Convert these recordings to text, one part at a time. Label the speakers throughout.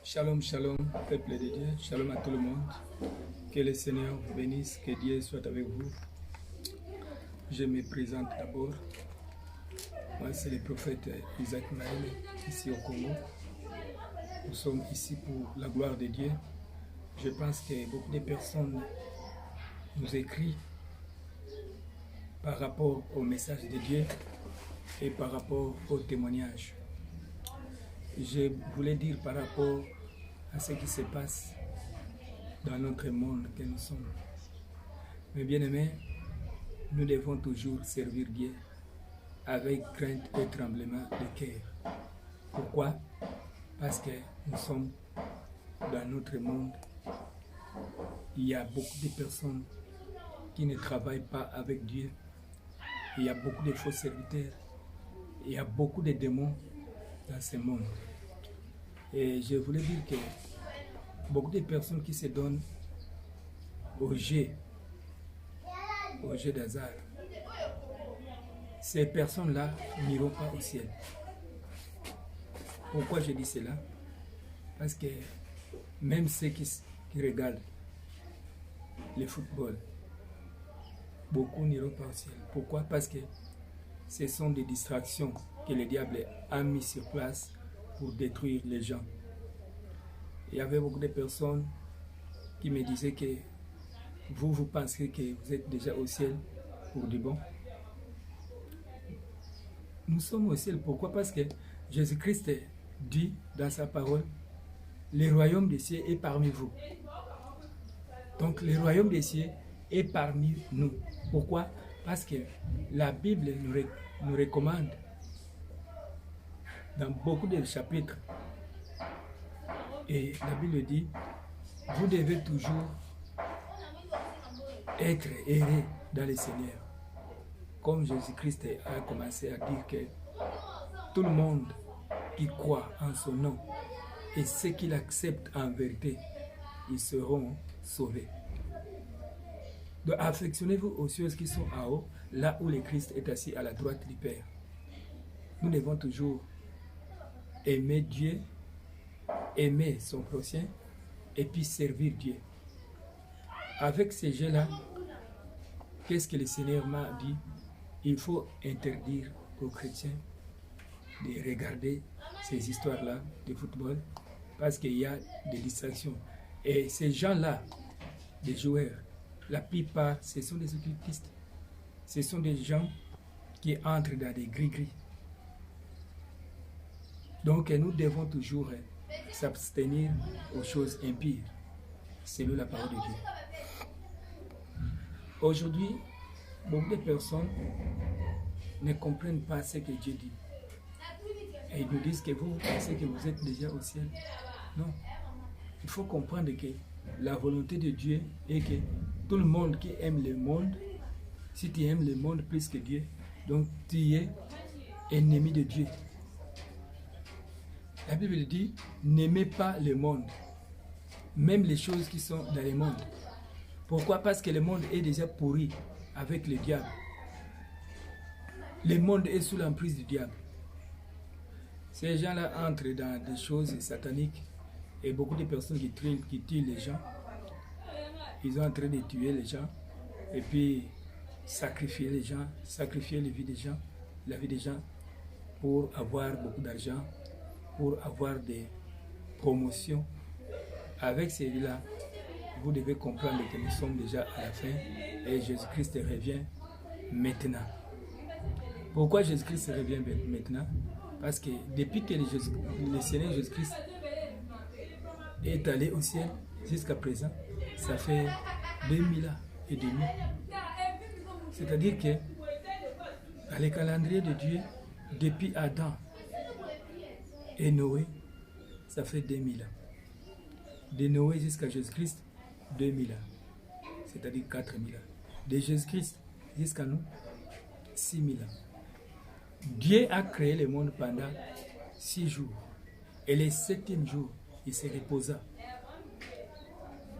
Speaker 1: Shalom, shalom, peuple de Dieu, shalom à tout le monde. Que le Seigneur vous bénisse, que Dieu soit avec vous. Je me présente d'abord. Moi, c'est le prophète Isaac Maël, ici au Congo. Nous sommes ici pour la gloire de Dieu. Je pense que beaucoup de personnes nous écrivent par rapport au message de Dieu et par rapport au témoignage. Je voulais dire par rapport à ce qui se passe dans notre monde que nous sommes. Mais bien aimés, nous devons toujours servir Dieu avec crainte et tremblement de cœur. Pourquoi? Parce que nous sommes dans notre monde. Il y a beaucoup de personnes qui ne travaillent pas avec Dieu. Il y a beaucoup de faux serviteurs. Il y a beaucoup de démons dans ce monde. Et je voulais dire que beaucoup de personnes qui se donnent au jeu d'hasard, ces personnes-là n'iront pas au ciel. Pourquoi je dis cela? Parce que même ceux qui regardent le football, beaucoup n'iront pas au ciel. Pourquoi? Parce que ce sont des distractions que le diable a mis sur place pour détruire les gens. Il y avait beaucoup de personnes qui me disaient que vous pensez que vous êtes déjà au ciel pour du bon. Nous sommes au ciel. Pourquoi? Parce que Jésus-Christ dit dans sa parole, le royaume des cieux est parmi vous. Donc le royaume des cieux est parmi nous. Pourquoi? Parce que la Bible nous recommande dans beaucoup de chapitres. Et la Bible dit, vous devez toujours être erré dans le Seigneur. Comme Jésus-Christ a commencé à dire que tout le monde qui croit en son nom et ceux qui l'acceptent en vérité, ils seront sauvés. Donc affectionnez-vous aux choses qui sont en haut, là où le Christ est assis à la droite du Père. Nous devons toujours aimer Dieu, aimer son prochain et puis servir Dieu. Avec ces jeux-là, qu'est-ce que le Seigneur m'a dit? Il faut interdire aux chrétiens de regarder ces histoires-là de football parce qu'il y a des distractions. Et ces gens-là, des joueurs, la plupart, ce sont des occultistes. Ce sont des gens qui entrent dans des gris-gris. Donc nous devons toujours s'abstenir aux choses impures, selon la parole de Dieu. Aujourd'hui, beaucoup de personnes ne comprennent pas ce que Dieu dit. Et ils nous disent que vous pensez que vous êtes déjà au ciel. Non. Il faut comprendre que la volonté de Dieu est que tout le monde qui aime le monde, si tu aimes le monde plus que Dieu, donc tu es ennemi de Dieu. La Bible dit, n'aimez pas le monde, même les choses qui sont dans le monde. Pourquoi? Parce que le monde est déjà pourri avec le diable. Le monde est sous l'emprise du diable. Ces gens-là entrent dans des choses sataniques et beaucoup de personnes qui tuent les gens. Ils sont en train de tuer les gens et puis sacrifier les gens, sacrifier la vie des gens pour avoir beaucoup d'argent, pour avoir des promotions. Avec celui-là, vous devez comprendre que nous sommes déjà à la fin et Jésus-Christ revient maintenant. Pourquoi Jésus-Christ revient maintenant? Parce que depuis que le Seigneur Jésus-Christ est allé au ciel jusqu'à présent, ça fait 2000 ans et demi. C'est-à-dire que dans le calendrier de Dieu, depuis Adam et Noé, ça fait 2000 ans. De Noé jusqu'à Jésus-Christ, 2000 ans. C'est-à-dire 4000 ans. De Jésus-Christ jusqu'à nous, 6000 ans. Dieu a créé le monde pendant 6 jours. Et le 7e jour, il se reposa.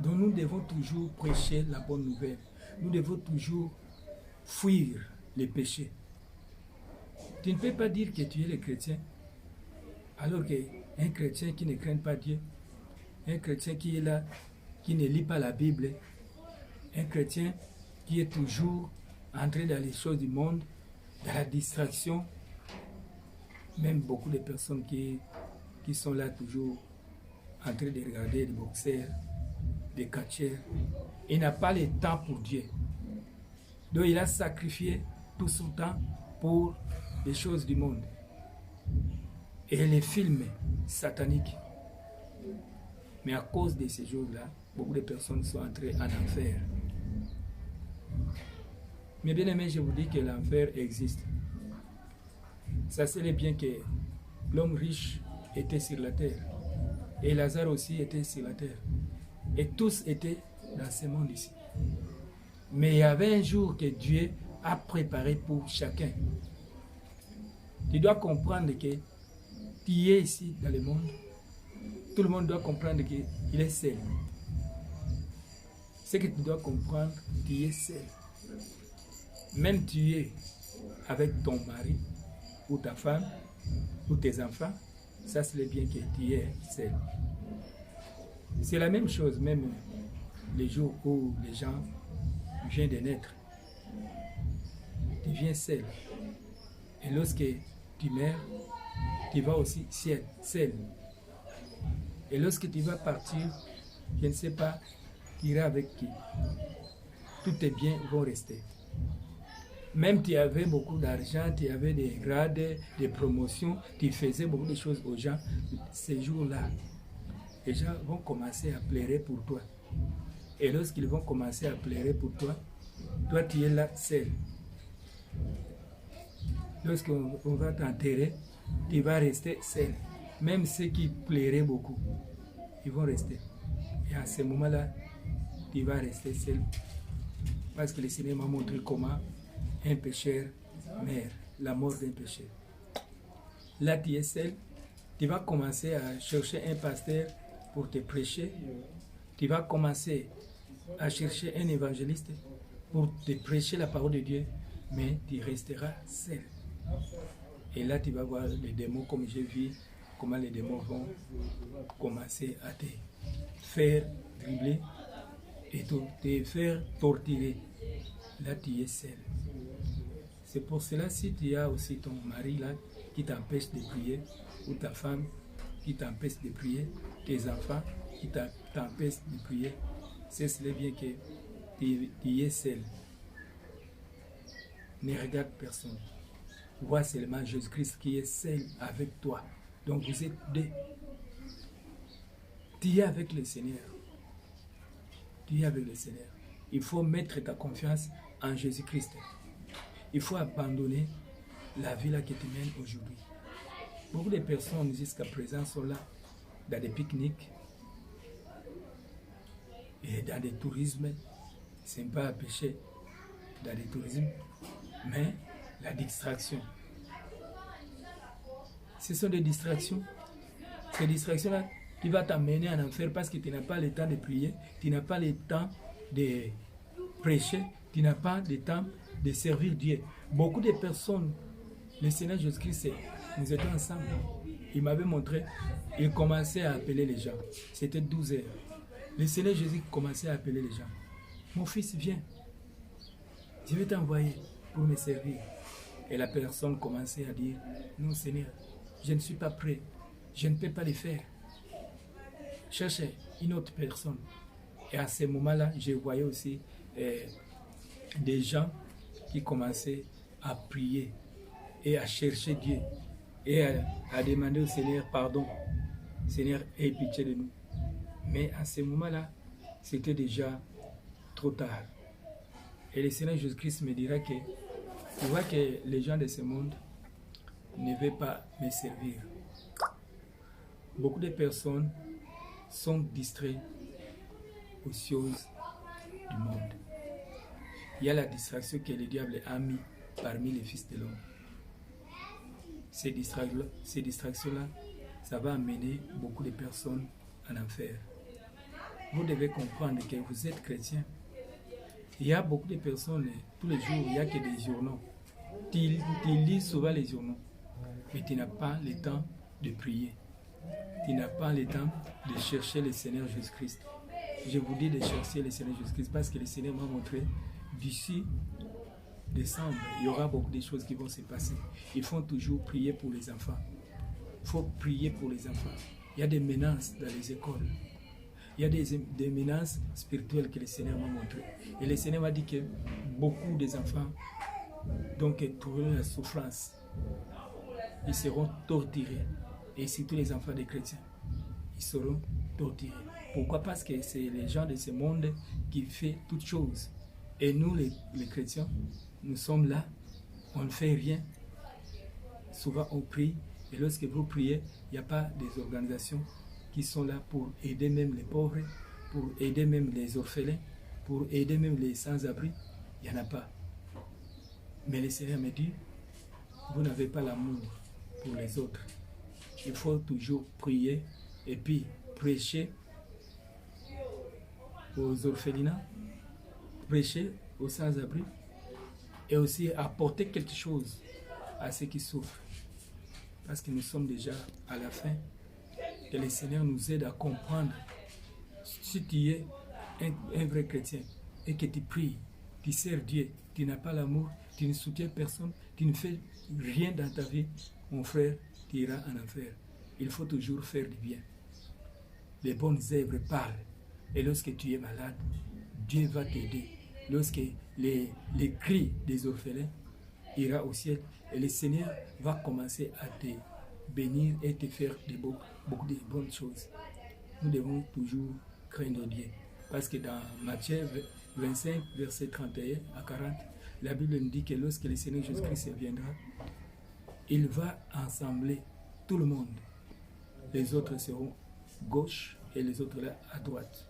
Speaker 1: Donc nous devons toujours prêcher la bonne nouvelle. Nous devons toujours fuir les péchés. Tu ne peux pas dire que tu es le chrétien, alors qu'un chrétien qui ne craint pas Dieu, un chrétien qui est là, qui ne lit pas la Bible, un chrétien qui est toujours entré dans les choses du monde, dans la distraction, même beaucoup de personnes qui sont là toujours en train de regarder des boxeurs, des catcheurs. Il n'a pas le temps pour Dieu. Donc il a sacrifié tout son temps pour les choses du monde. Et les films sataniques. Mais à cause de ces jours-là, beaucoup de personnes sont entrées en enfer. Mais bien aimé, je vous dis que l'enfer existe. Ça c'est bien que l'homme riche était sur la terre. Et Lazare aussi était sur la terre. Et tous étaient dans ce monde ici. Mais il y avait un jour que Dieu a préparé pour chacun. Tu dois comprendre que tu es ici dans le monde. Tout le monde doit comprendre qu'il est seul. Ce que tu dois comprendre, tu es seul. Même tu es avec ton mari ou ta femme ou tes enfants, ça c'est bien que tu es seul. C'est la même chose, même les jours où les gens viennent de naître. Tu viens seul. Et lorsque tu meurs, tu vas aussi seul. Et lorsque tu vas partir, je ne sais pas, tu iras avec qui. Tous tes biens vont rester. Même tu avais beaucoup d'argent, tu avais des grades, des promotions, tu faisais beaucoup de choses aux gens. Ces jours-là, les gens vont commencer à pleurer pour toi. Et lorsqu'ils vont commencer à pleurer pour toi, toi tu es là seul. Lorsqu'on va t'enterrer, tu vas rester seul. Même ceux qui pleuraient beaucoup, ils vont rester. Et à ce moment-là, tu vas rester seul. Parce que le Seigneur m'a montré comment un pécheur meurt, la mort d'un pécheur. Là, tu es seul. Tu vas commencer à chercher un pasteur pour te prêcher. Tu vas commencer à chercher un évangéliste pour te prêcher la parole de Dieu. Mais tu resteras seul. Et là, tu vas voir les démons comme j'ai vu, comment les démons vont commencer à te faire dribbler et te faire torturer. Là, tu es seul. C'est pour cela, si tu as aussi ton mari là qui t'empêche de prier, ou ta femme qui t'empêche de prier, tes enfants qui t'empêchent de prier, c'est cela bien que tu es seul. Ne regarde personne. Vois seulement Jésus-Christ qui est seul avec toi. Donc vous êtes deux. Tu es avec le Seigneur. Tu es avec le Seigneur. Il faut mettre ta confiance en Jésus-Christ. Il faut abandonner la vie là que tu mènes aujourd'hui. Beaucoup de personnes jusqu'à présent sont là, dans des pique-niques et dans des tourismes. Ce n'est pas à pécher dans des tourismes, mais la distraction. Ce sont des distractions. Ces distractions-là qui vont t'amener en enfer parce que tu n'as pas le temps de prier, tu n'as pas le temps de prêcher, tu n'as pas le temps de servir Dieu. Beaucoup de personnes, le Seigneur Jésus-Christ, nous étions ensemble. Il m'avait montré, il commençait à appeler les gens. C'était 12 heures. Le Seigneur Jésus commençait à appeler les gens. Mon fils, viens. Je vais t'envoyer pour me servir. Et la personne commençait à dire, non Seigneur, je ne suis pas prêt. Je ne peux pas le faire. Cherchez une autre personne. Et à ce moment-là, je voyais aussi des gens qui commençaient à prier et à chercher Dieu et à demander au Seigneur pardon. Seigneur, aie pitié de nous. Mais à ce moment-là, c'était déjà trop tard. Et le Seigneur Jésus-Christ me dira que tu vois que les gens de ce monde ne veulent pas me servir. Beaucoup de personnes sont distraites aux choses du monde. Il y a la distraction que le diable a mis parmi les fils de l'homme. Ces distractions-là, ça va amener beaucoup de personnes en enfer. Vous devez comprendre que vous êtes chrétien. Il y a beaucoup de personnes, tous les jours, il n'y a que des journaux. Tu lis souvent les journaux, mais tu n'as pas le temps de prier. tu n'as pas le temps de chercher le Seigneur Jésus-Christ. Je vous dis de chercher le Seigneur Jésus-Christ parce que le Seigneur m'a montré d'ici décembre, il y aura beaucoup de choses qui vont se passer. Il faut toujours prier pour les enfants. Il faut prier pour les enfants. Il y a des menaces dans les écoles. Il y a des menaces spirituelles que le Seigneur m'a montrées. Et le Seigneur m'a dit que beaucoup des enfants donc trouveront la souffrance. Ils seront torturés. Et surtout les enfants des chrétiens. Ils seront torturés. Pourquoi? Parce que c'est les gens de ce monde qui font toutes choses. Et nous, les chrétiens, nous sommes là, on ne fait rien. Souvent, on prie. Et lorsque vous priez, il n'y a pas des organisations qui sont là pour aider même les pauvres, pour aider même les orphelins, pour aider même les sans-abri. Il n'y en a pas. Mais le Seigneur me dit, vous n'avez pas l'amour pour les autres. Il faut toujours prier et puis prêcher aux orphelinats, prêcher aux sans-abri et aussi apporter quelque chose à ceux qui souffrent. Parce que nous sommes déjà à la fin. Que le Seigneur nous aide à comprendre. Si tu es un vrai chrétien et que tu pries, tu sers Dieu, tu n'as pas l'amour, tu ne soutiens personne, tu ne fais rien dans ta vie, mon frère, tu iras en enfer. Il faut toujours faire du bien. Les bonnes œuvres parlent. Et lorsque tu es malade, Dieu va t'aider. Lorsque les cris des orphelins ira au ciel, et le Seigneur va commencer à te bénir et te faire beaucoup de bonnes choses. Nous devons toujours craindre Dieu. Parce que dans Matthieu 25, verset 31 à 40, la Bible nous dit que lorsque le Seigneur Jésus-Christ viendra, il va assembler tout le monde. Les autres seront gauche et les autres là à droite.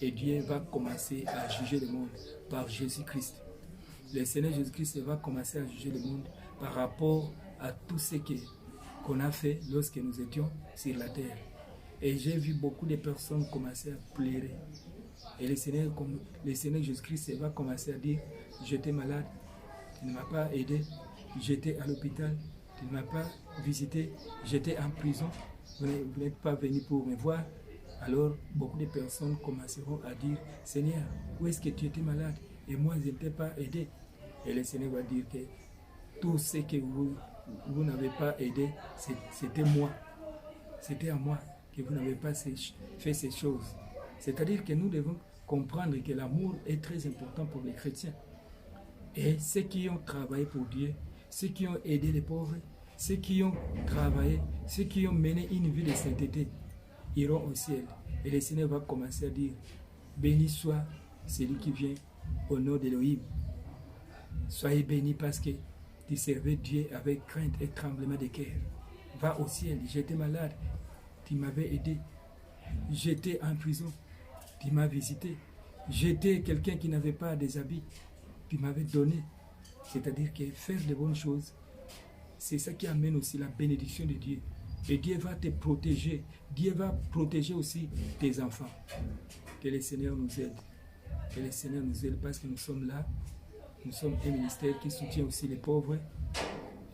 Speaker 1: Et Dieu va commencer à juger le monde par Jésus-Christ. Le Seigneur Jésus-Christ va commencer à juger le monde par rapport à tout ce qu'on a fait lorsque nous étions sur la terre. Et j'ai vu beaucoup de personnes commencer à pleurer. Et le Seigneur Jésus-Christ va commencer à dire, j'étais malade, tu ne m'as pas aidé, j'étais à l'hôpital, tu ne m'as pas visité, j'étais en prison, vous n'êtes pas venu pour me voir. Alors, beaucoup de personnes commenceront à dire, Seigneur, où est-ce que tu étais malade? Et moi, je ne t'ai pas aidé. Et le Seigneur va dire que tout ce que vous n'avez pas aidé, c'était moi. C'était à moi que vous n'avez pas fait ces choses. C'est-à-dire que nous devons comprendre que l'amour est très important pour les chrétiens. Et ceux qui ont travaillé pour Dieu, ceux qui ont aidé les pauvres, ceux qui ont travaillé, ceux qui ont mené une vie de sainteté, iront au ciel. Et le Seigneur va commencer à dire, béni soit celui qui vient au nom d'Élohim. Soyez bénis parce que tu servais Dieu avec crainte et tremblement de cœur. Va au ciel, j'étais malade, tu m'avais aidé. J'étais en prison, tu m'as visité. J'étais quelqu'un qui n'avait pas des habits, tu m'avais donné. C'est-à-dire que faire de bonnes choses, c'est ça qui amène aussi la bénédiction de Dieu. Et Dieu va te protéger. Dieu va protéger aussi tes enfants. Que le Seigneur nous aide. Que le Seigneur nous aide parce que nous sommes là. Nous sommes un ministère qui soutient aussi les pauvres.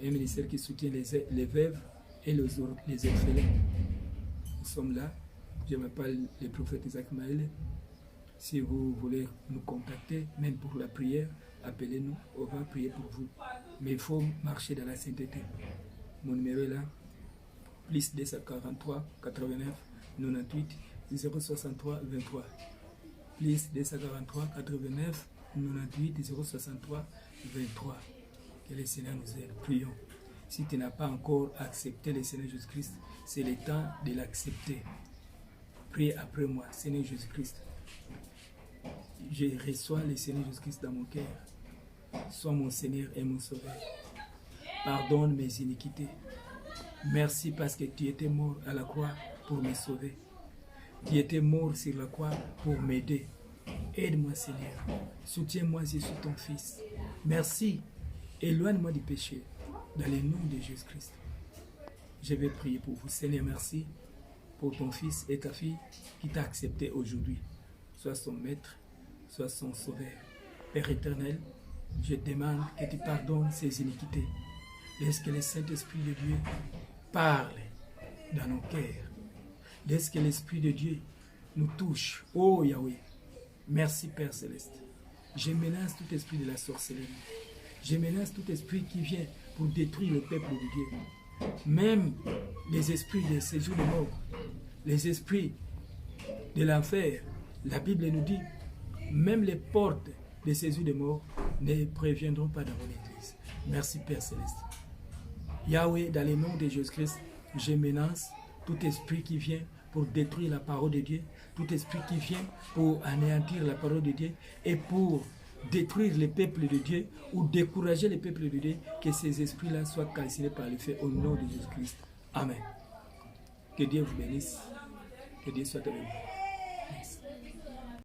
Speaker 1: Un ministère qui soutient les veuves et les orphelins. Nous sommes là. Je m'appelle le prophète Isaac Maël. Si vous voulez nous contacter, même pour la prière, appelez-nous. On va prier pour vous. Mais il faut marcher dans la sainteté. Mon numéro est là. Plus 243 89 98 063 23. Plus 243 89 98 063 23. Que le Seigneur nous aide. Prions. Si tu n'as pas encore accepté le Seigneur Jésus-Christ, c'est le temps de l'accepter. Prie après moi, Seigneur Jésus-Christ. Je reçois le Seigneur Jésus-Christ dans mon cœur. Sois mon Seigneur et mon Sauveur. Pardonne mes iniquités. Merci parce que tu étais mort à la croix pour me sauver. Tu étais mort sur la croix pour m'aider. Aide-moi, Seigneur. Soutiens-moi, je suis ton fils. Merci. Éloigne-moi du péché. Dans le nom de Jésus-Christ. Je vais prier pour vous. Seigneur, merci pour ton fils et ta fille qui t'a accepté aujourd'hui. Sois son maître, sois son sauveur. Père éternel, je demande que tu pardonnes ses iniquités. Laisse que le Saint-Esprit de Dieu parle dans nos cœurs Laisse que l'Esprit de Dieu nous touche. Oh Yahweh, merci Père Céleste. Je menace tout esprit de la sorcellerie. Je menace tout esprit qui vient pour détruire le peuple de Dieu. Même les esprits de séjour de mort, les esprits de l'enfer. La Bible nous dit, même les portes de séjour de mort ne préviendront pas dans mon église. Merci Père Céleste. Yahweh, dans le nom de Jésus-Christ, je menace tout esprit qui vient pour détruire la parole de Dieu, tout esprit qui vient pour anéantir la parole de Dieu et pour détruire les peuples de Dieu ou décourager les peuples de Dieu, que ces esprits-là soient calcinés par le feu au nom de Jésus-Christ. Amen. Que Dieu vous bénisse. Que Dieu soit avec vous.